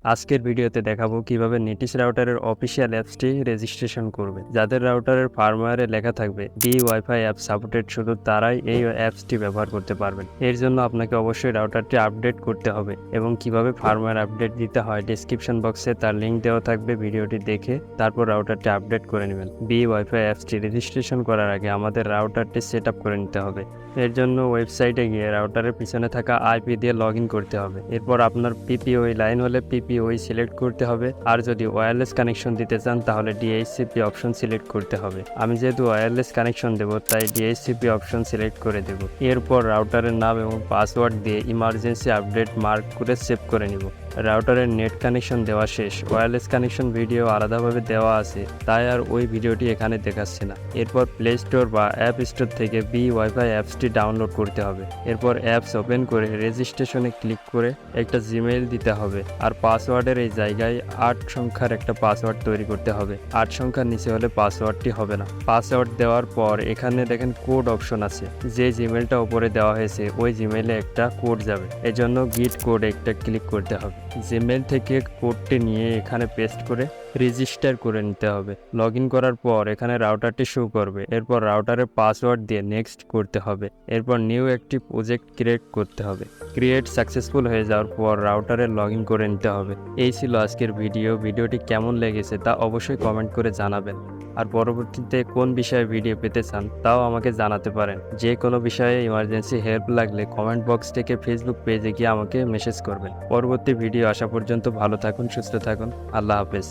আজকের ভিডিওতে দেখাবো কিভাবে নেটিস রাউটারের অফিসিয়াল অ্যাপসটি রেজিস্ট্রেশন করবে। যাদের রাউটারের ফার্মওয়্যারে লেখা থাকবে ডি ওয়াইফাই অ্যাপ সাপোর্টেড, শুধু তারাই এই অ্যাপসটি ব্যবহার করতে পারবেন। এর জন্য আপনাকে অবশ্যই রাউটারটি আপডেট করতে হবে এবং কিভাবে ফার্মওয়্যার আপডেট দিতে হয় ডেসক্রিপশন বক্সে তার লিঙ্ক দেওয়া থাকবে। ভিডিওটি দেখে তারপর রাউটারটি আপডেট করে নেবেন। বি ওয়াইফাই অ্যাপসটি রেজিস্ট্রেশন করার আগে আমাদের রাউটারটি সেট আপ করে নিতে হবে। এর জন্য ওয়েবসাইটে গিয়ে রাউটারের পিছনে থাকা আইপি দিয়ে লগ ইন করতে হবে। এরপর আপনার পিপিওই লাইন হলে পিপিওই সিলেক্ট করতে হবে, আর যদি ওয়্যারলেস কানেকশন দিতে চান তাহলে ডিএইচসিপি অপশন সিলেক্ট করতে হবে। আমি যেহেতু ওয়্যারলেস কানেকশন দেব তাই ডিএইচসিপি অপশন সিলেক্ট করে দেব। এরপর রাউটারের নাম এবং পাসওয়ার্ড দিয়ে ইমার্জেন্সি আপডেট মার্ক করে সেভ করে নিব। রাউটারের নেট কানেকশন দেওয়া শেষ। ওয়্যারলেস কানেকশন ভিডিও আলাদাভাবে দেওয়া আছে, তাই আর ওই ভিডিওটি এখানে দেখাচ্ছে না। এরপর প্লে স্টোর বা অ্যাপ স্টোর থেকে বি ওয়াইফাই অ্যাপসটি ডাউনলোড করতে হবে। এরপর অ্যাপস ওপেন করে রেজিস্ট্রেশনে ক্লিক করে একটা জিমেইল দিতে হবে, আর পাসওয়ার্ডের এই জায়গায় 8 সংখ্যার একটা পাসওয়ার্ড তৈরি করতে হবে। 8 সংখ্যার নিচে হলে পাসওয়ার্ডটি হবে না। পাসওয়ার্ড দেওয়ার পর এখানে দেখেন কোড অপশন আছে। যে জিমেইলটা উপরে দেওয়া হয়েছে ওই জিমেইলে একটা কোড যাবে, এজন্য গিট কোড একটা ক্লিক করতে হবে। জিমেইল থেকে কোডটি নিয়ে এখানে পেস্ট করে রেজিস্টার করে নিতে হবে। লগ ইন করার পর এখানে রাউটারটি শো করবে। এরপর রাউটারের পাসওয়ার্ড দিয়ে নেক্সট করতে হবে। এরপর নিউ একটি প্রজেক্ট ক্রিয়েট করতে হবে। ক্রিয়েট সাকসেসফুল হয়ে যাওয়ার পর রাউটারে লগ ইন করে নিতে হবে। এই ছিল আজকের ভিডিওটি কেমন লেগেছে তা অবশ্যই কমেন্ট করে জানাবেন। আর পরবর্তীতে কোন বিষয়ে ভিডিও পেতে চান তাও আমাকে জানাতে পারেন। যে কোনো বিষয়ে ইমার্জেন্সি হেল্প লাগলে কমেন্ট বক্স থেকে ফেসবুক পেজে গিয়ে আমাকে মেসেজ করবেন। পরবর্তী ভিডিও আসা পর্যন্ত ভালো থাকুন, সুস্থ থাকুন। আল্লাহ হাফেজ।